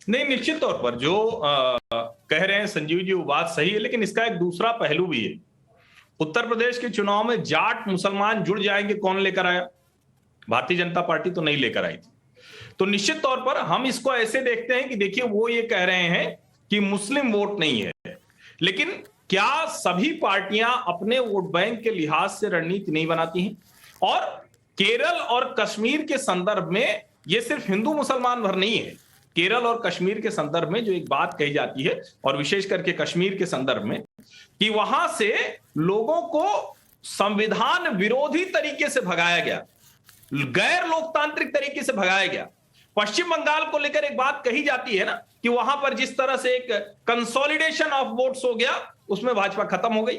नहीं, निश्चित तौर पर जो कह रहे हैं संजीव जी वो बात सही है, लेकिन इसका एक दूसरा पहलू भी है। उत्तर प्रदेश के चुनाव में जाट मुसलमान जुड़ जाएंगे, कौन लेकर आया? भारतीय जनता पार्टी तो नहीं लेकर आई थी। तो निश्चित तौर पर हम इसको ऐसे देखते हैं कि देखिए, वो ये कह रहे हैं कि मुस्लिम वोट नहीं है, लेकिन क्या सभी पार्टियां अपने वोट बैंक के लिहाज से रणनीति नहीं बनाती हैं? और केरल और कश्मीर के संदर्भ में यह सिर्फ हिंदू मुसलमान भर नहीं है। केरल और कश्मीर के संदर्भ में जो एक बात कही जाती है, और विशेष करके कश्मीर के संदर्भ में, कि वहां से लोगों को संविधान विरोधी तरीके से भगाया गया, गैर लोकतांत्रिक तरीके से भगाया गया। पश्चिम बंगाल को लेकर एक बात कही जाती है ना कि वहां पर जिस तरह से एक कंसोलिडेशन ऑफ वोट्स हो गया, उसमें भाजपा खत्म हो गई,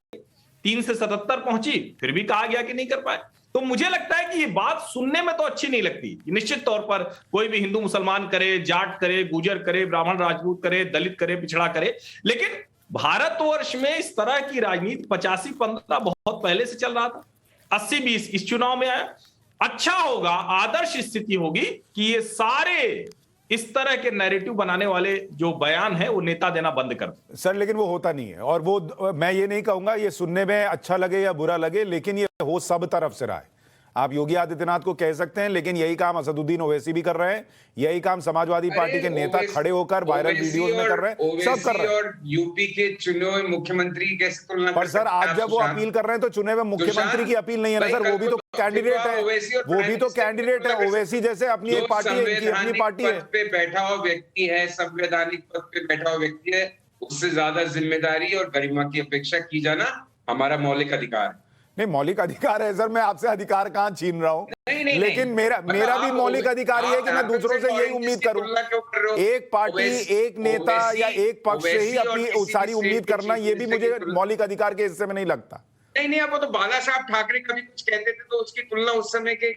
3 से 77 पहुंची, फिर भी कहा गया कि नहीं कर पाए। तो मुझे लगता है कि ये बात सुनने में तो अच्छी नहीं लगती। निश्चित तौर पर कोई भी हिंदू मुसलमान करे, जाट करे, गुजर करे, ब्राह्मण राजपूत करे, दलित करे, पिछड़ा करे, लेकिन भारतवर्ष में इस तरह की राजनीति 85-15 बहुत पहले से चल रहा था। 80-20 इस चुनाव में आया। अच्छा होगा, आदर्श स्थिति होगी कि ये सारे इस तरह के नैरेटिव बनाने वाले जो बयान है वो नेता देना बंद कर दे। सर लेकिन वो होता नहीं है, और वो मैं ये नहीं कहूंगा ये सुनने में अच्छा लगे या बुरा लगे, लेकिन ये हो सब तरफ से रहा है। आप योगी आदित्यनाथ को कह सकते हैं, लेकिन यही काम असदुद्दीन ओवैसी भी कर रहे हैं, यही काम समाजवादी पार्टी के नेता खड़े होकर वायरल वीडियोस में कर रहे हैं, सब कर रहे हैं। और यूपी के चुने हुए मुख्यमंत्री कैसे तुलना? पर सर आज जब वो अपील कर रहे हैं तो चुने हुए मुख्यमंत्री की अपील नहीं है ना सर, वो भी तो कैंडिडेट है, वो भी तो कैंडिडेट है। ओवैसी जैसे अपनी एक पार्टी है, इनकी अपनी पार्टी है। पे बैठा हुआ व्यक्ति है, संवैधानिक पद पे बैठा हुआ व्यक्ति है, उससे ज्यादा जिम्मेदारी और गरिमा की अपेक्षा की जाना हमारा मौलिक अधिकार है। नहीं, मौलिक अधिकार है सर, मैं आपसे अधिकार कहां छीन रहा हूं, लेकिन मेरा भी मौलिक अधिकार ही है कि मैं दूसरों से यही उम्मीद करूं। एक पार्टी, एक नेता या एक पक्ष से ही अपनी सारी उम्मीद करना, ये भी मुझे मौलिक अधिकार के हिस्से में नहीं लगता। नहीं, आप वो तो बाला साहब ठाकरे कभी कुछ कहते थे तो उसकी तुलना उस समय के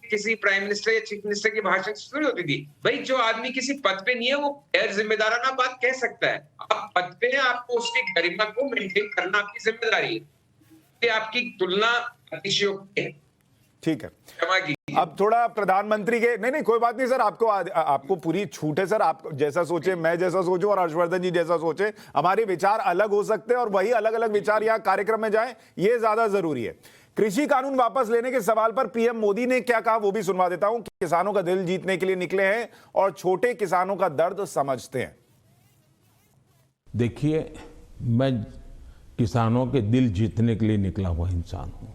किसी प्राइम मिनिस्टर या चीफ मिनिस्टर के भाषण से थोड़ी होती थी। भाई जो आदमी किसी पद पे नहीं है वो गैर जिम्मेदाराना बात कह सकता है। आप पद पे हैं, आपको उसकी गरिमा को मेंटेन करना आपकी जिम्मेदारी है। ये आपकी तुलना अतिशयोक्ति है। ठीक है, क्षमा कीजिए। अब थोड़ा प्रधानमंत्री के नहीं कोई बात नहीं सर, आपको पूरी छूट है सर, आप जैसा सोचे, मैं जैसा सोचूं और हर्षवर्धन जी जैसा सोचे, हमारे विचार अलग हो सकते हैं और वही अलग अलग विचार यहाँ कार्यक्रम में जाए, ये ज्यादा जरूरी है। कृषि कानून वापस लेने के सवाल पर पीएम मोदी ने क्या कहा वो भी सुनवा देता हूं। किसानों का दिल जीतने के लिए निकले हैं और छोटे किसानों का दर्द समझते हैं। देखिए, मैं किसानों के दिल जीतने के लिए निकला हुआ इंसान हूं।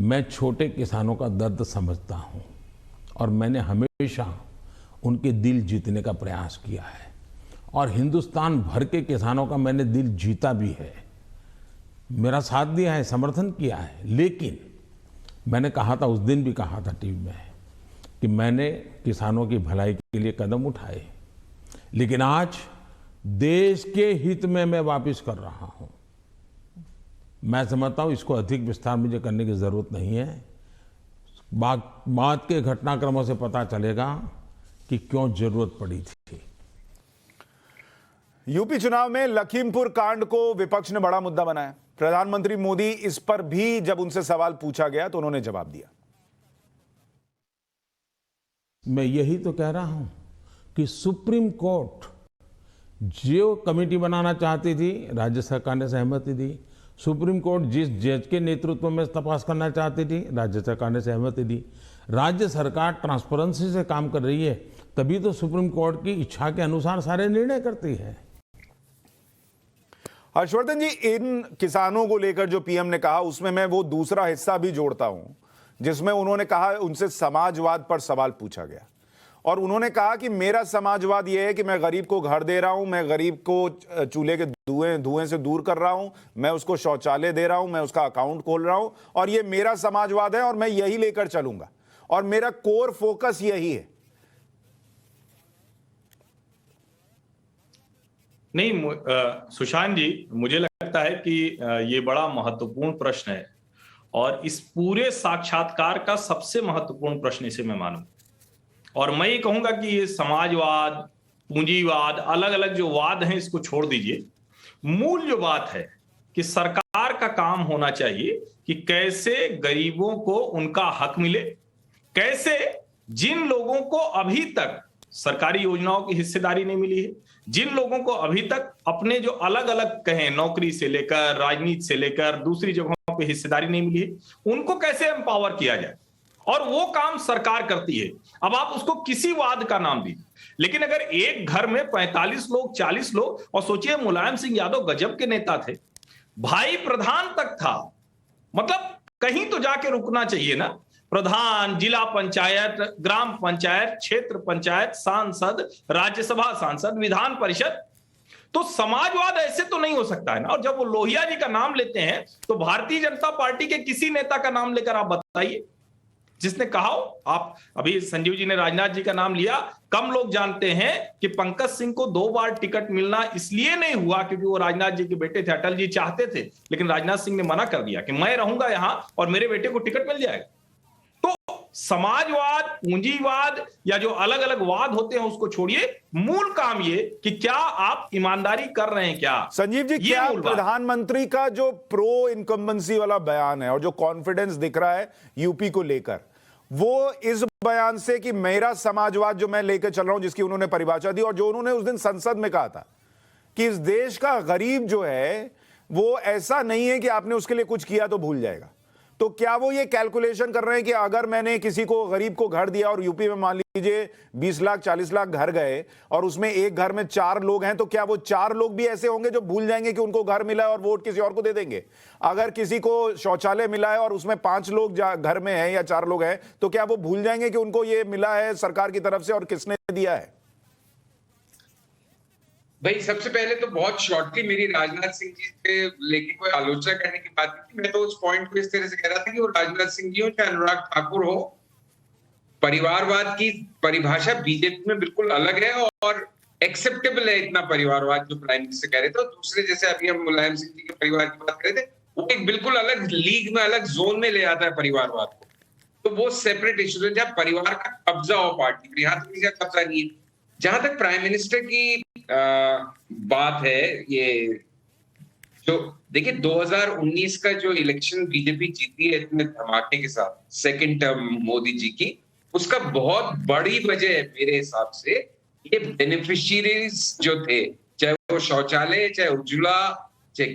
मैं छोटे किसानों का दर्द समझता हूं और मैंने हमेशा उनके दिल जीतने का प्रयास किया है और हिंदुस्तान भर के किसानों का मैंने दिल जीता भी है, मेरा साथ दिया है, समर्थन किया है। लेकिन मैंने कहा था, उस दिन भी कहा था टीवी में, कि मैंने किसानों की भलाई के लिए कदम उठाए, लेकिन आज देश के हित में मैं वापस कर रहा हूं। मैं समझता हूं इसको अधिक विस्तार मुझे करने की जरूरत नहीं है। बाद के घटनाक्रमों से पता चलेगा कि क्यों जरूरत पड़ी थी। यूपी चुनाव में लखीमपुर कांड को विपक्ष ने बड़ा मुद्दा बनाया। प्रधानमंत्री मोदी इस पर भी जब उनसे सवाल पूछा गया तो उन्होंने जवाब दिया। मैं यही तो कह रहा हूं कि सुप्रीम कोर्ट जो कमेटी बनाना चाहती थी, राज्य सरकार ने सहमति दी। सुप्रीम कोर्ट जिस जज के नेतृत्व में तपास करना चाहती थी, राज्य सरकार ने सहमति दी। राज्य सरकार ट्रांसपेरेंसी से काम कर रही है, तभी तो सुप्रीम कोर्ट की इच्छा के अनुसार सारे निर्णय करती है। हर्षवर्धन जी, इन किसानों को लेकर जो पीएम ने कहा उसमें मैं वो दूसरा हिस्सा भी जोड़ता हूं जिसमें उन्होंने कहा, उनसे समाजवाद पर सवाल पूछा गया और उन्होंने कहा कि मेरा समाजवाद यह है कि मैं गरीब को घर दे रहा हूं, मैं गरीब को चूल्हे के धुएं से दूर कर रहा हूं, मैं उसको शौचालय दे रहा हूं, मैं उसका अकाउंट खोल रहा हूं और ये मेरा समाजवाद है और मैं यही लेकर चलूंगा और मेरा कोर फोकस यही है। नहीं, सुशांत जी, मुझे लगता है कि ये बड़ा महत्वपूर्ण प्रश्न है और इस पूरे साक्षात्कार का सबसे महत्वपूर्ण प्रश्न इसे मैं मानूं। और मैं ये कहूंगा कि ये समाजवाद, पूंजीवाद, अलग अलग जो वाद हैं इसको छोड़ दीजिए। मूल जो बात है कि सरकार का काम होना चाहिए कि कैसे गरीबों को उनका हक मिले, कैसे जिन लोगों को अभी तक सरकारी योजनाओं की हिस्सेदारी नहीं मिली है, जिन लोगों को अभी तक अपने जो अलग अलग कहें नौकरी से लेकर राजनीति से लेकर दूसरी जगहों पे हिस्सेदारी नहीं मिली है, उनको कैसे एम्पावर किया जाए, और वो काम सरकार करती है। अब आप उसको किसी वाद का नाम दीजिए, लेकिन अगर एक घर में 45 लोग 40 लोग, और सोचिए मुलायम सिंह यादव गजब के नेता थे, भाई प्रधान तक था, मतलब कहीं तो जाके रुकना चाहिए ना। प्रधान, जिला पंचायत, ग्राम पंचायत, क्षेत्र पंचायत, सांसद, राज्यसभा सांसद, विधान परिषद, तो समाजवाद ऐसे तो नहीं हो सकता है ना। और जब वो लोहिया जी का नाम लेते हैं तो भारतीय जनता पार्टी के किसी नेता का नाम लेकर आप बताइए जिसने कहा हो। आप अभी संजीव जी ने राजनाथ जी का नाम लिया, कम लोग जानते हैं कि पंकज सिंह को 2 बार टिकट मिलना इसलिए नहीं हुआ क्योंकि वो राजनाथ जी के बेटे थे। अटल जी चाहते थे लेकिन राजनाथ सिंह ने मना कर दिया कि मैं रहूंगा यहां और मेरे बेटे को टिकट मिल जाएगा। तो समाजवाद, पूंजीवाद या जो अलग अलग वाद होते हैं उसको छोड़िए, मूल काम ये कि क्या आप ईमानदारी कर रहे हैं क्या। संजीव जी, क्या प्रधानमंत्री का जो प्रो इनकम्बेंसी वाला बयान है और जो कॉन्फिडेंस दिख रहा है यूपी को लेकर, वो इस बयान से कि मेरा समाजवाद जो मैं लेकर चल रहा हूं, जिसकी उन्होंने परिभाषा दी और जो उन्होंने उस दिन संसद में कहा था कि इस देश का गरीब जो है वो ऐसा नहीं है कि आपने उसके लिए कुछ किया तो भूल जाएगा, तो क्या वो ये कैलकुलेशन कर रहे हैं कि अगर मैंने किसी को गरीब को घर दिया और यूपी में मान लीजिए 20 लाख 40 लाख घर गए और उसमें एक घर में 4 लोग हैं, तो क्या वो 4 लोग भी ऐसे होंगे जो भूल जाएंगे कि उनको घर मिला है और वोट किसी और को दे देंगे? अगर किसी को शौचालय मिला है और उसमें 5 लोग घर में हैं या 4 लोग हैं, तो क्या वो भूल जाएंगे कि उनको ये मिला है सरकार की तरफ से और किसने दिया है? भाई सबसे पहले तो बहुत शॉर्टली मेरी राजनाथ सिंह जी पे लेके कोई आलोचना करने की बात नहीं थी। मैं तो उस पॉइंट को इस तरह से कह रहा था कि वो राजनाथ सिंह जी हो चाहे अनुराग ठाकुर हो, परिवारवाद की परिभाषा बीजेपी में बिल्कुल अलग है और एक्सेप्टेबल है इतना परिवारवाद जो प्राइम मिनिस्टर कह रहे थे। और दूसरे जैसे अभी हम मुलायम सिंह जी के परिवार की बात कर रहे थे, वो एक बिल्कुल अलग लीग में, अलग जोन में ले आता है परिवारवाद को। तो वो सेपरेट इशू है जहां परिवार का कब्जा हो पार्टी पर, यहां तो किसी का कब्जा नहीं है। जहां तक प्राइम मिनिस्टर की बात है, ये जो देखिए 2019 का जो इलेक्शन बीजेपी जीती है इतने धमाके के साथ, सेकंड टर्म मोदी जी की, उसका बहुत बड़ी वजह है मेरे हिसाब से ये बेनिफिशियरीज जो थे, चाहे वो शौचालय, चाहे उज्ज्वला, चाहे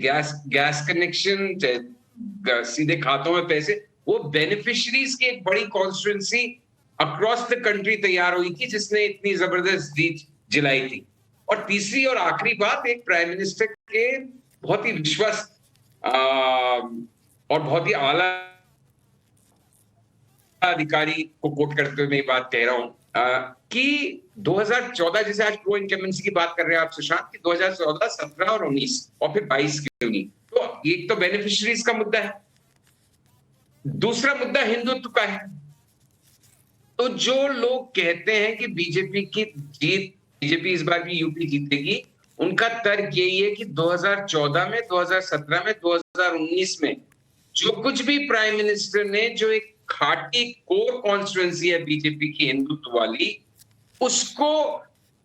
गैस कनेक्शन, चाहे सीधे खातों में पैसे, वो बेनिफिशियरीज की एक बड़ी कॉन्स्टिट्यूंसी अक्रॉस द कंट्री तैयार हुई थी जिसने इतनी जबरदस्त जीत जिलाई थी। और तीसरी और आखिरी बात, एक प्राइम मिनिस्टर के बहुत ही विश्वस्त और बहुत ही आला अधिकारी को कोट करते हुए मैं ये बात कह रहा हूं कि 2014, जैसे आज प्रो इनकम्बेंसी की बात कर रहे हैं आप सुशांत, कि 2014, 17 और 19 और फिर 22 क्यों नहीं, तो एक तो बेनिफिशियरीज का मुद्दा है, दूसरा मुद्दा हिंदुत्व का है। तो जो लोग कहते हैं कि बीजेपी इस बार भी यूपी जीतेगी, उनका तर्क यही है कि 2014 में, 2017 में, 2019 में जो कुछ भी प्राइम मिनिस्टर ने, जो एक खाटी कोर कॉन्स्टिट्यूएंसी है बीजेपी की हिंदुत्व वाली, उसको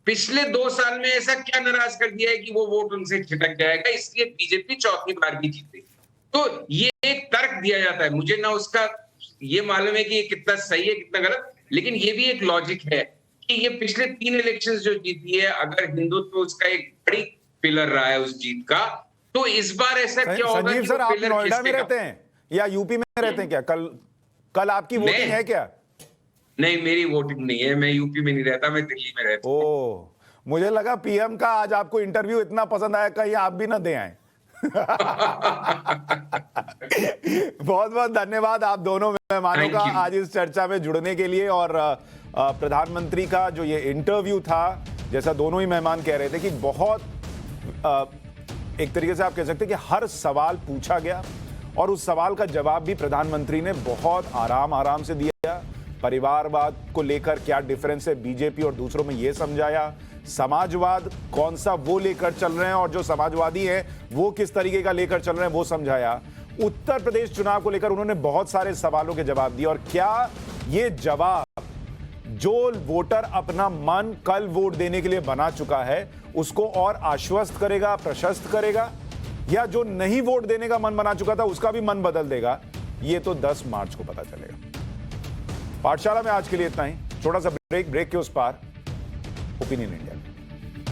पिछले 2 साल में ऐसा क्या नाराज कर दिया है कि वो वोट उनसे छिटक जाएगा, इसलिए बीजेपी चौथी बार भी जीतेगी। तो ये एक तर्क दिया जाता है, मुझे ना उसका ये मालूम है कि ये कितना सही है कितना गलत, लेकिन ये भी एक लॉजिक है कि ये पिछले 3 इलेक्शंस जो जीती है, अगर हिंदुत्व उसका एक बड़ी पिलर रहा है उस जीत का, तो इस बार ऐसा क्या होगा? संजीव सर, आप नोएडा में रहते हैं या यूपी में रहते हैं क्या? कल आपकी वोटिंग है क्या? नहीं, मेरी वोटिंग नहीं है, मैं यूपी में नहीं रहता, मैं दिल्ली में रहता हूं। ओह, मुझे लगा पीएम का आज आपको इंटरव्यू इतना पसंद आया, कहीं आप भी ना दे आए। बहुत बहुत धन्यवाद आप दोनों मेहमानों का आज इस चर्चा में जुड़ने के लिए। और प्रधानमंत्री का जो ये इंटरव्यू था, जैसा दोनों ही मेहमान कह रहे थे कि बहुत एक तरीके से आप कह सकते हैं कि हर सवाल पूछा गया और उस सवाल का जवाब भी प्रधानमंत्री ने बहुत आराम से दिया। परिवारवाद को लेकर क्या डिफरेंस है बीजेपी और दूसरों में, ये समझाया। समाजवाद कौन सा वो लेकर चल रहे हैं और जो समाजवादी हैं वो किस तरीके का लेकर चल रहे हैं वो समझाया। उत्तर प्रदेश चुनाव को लेकर उन्होंने बहुत सारे सवालों के जवाब दिए। और क्या ये जवाब जो वोटर अपना मन कल वोट देने के लिए बना चुका है उसको और आश्वस्त करेगा, प्रशस्त करेगा, या जो नहीं वोट देने का मन बना चुका था उसका भी मन बदल देगा? ये तो 10 मार्च को पता चलेगा। पाठशाला में आज के लिए इतना ही। छोटा सा ब्रेक के उस पार ओपिनियन इंडिया।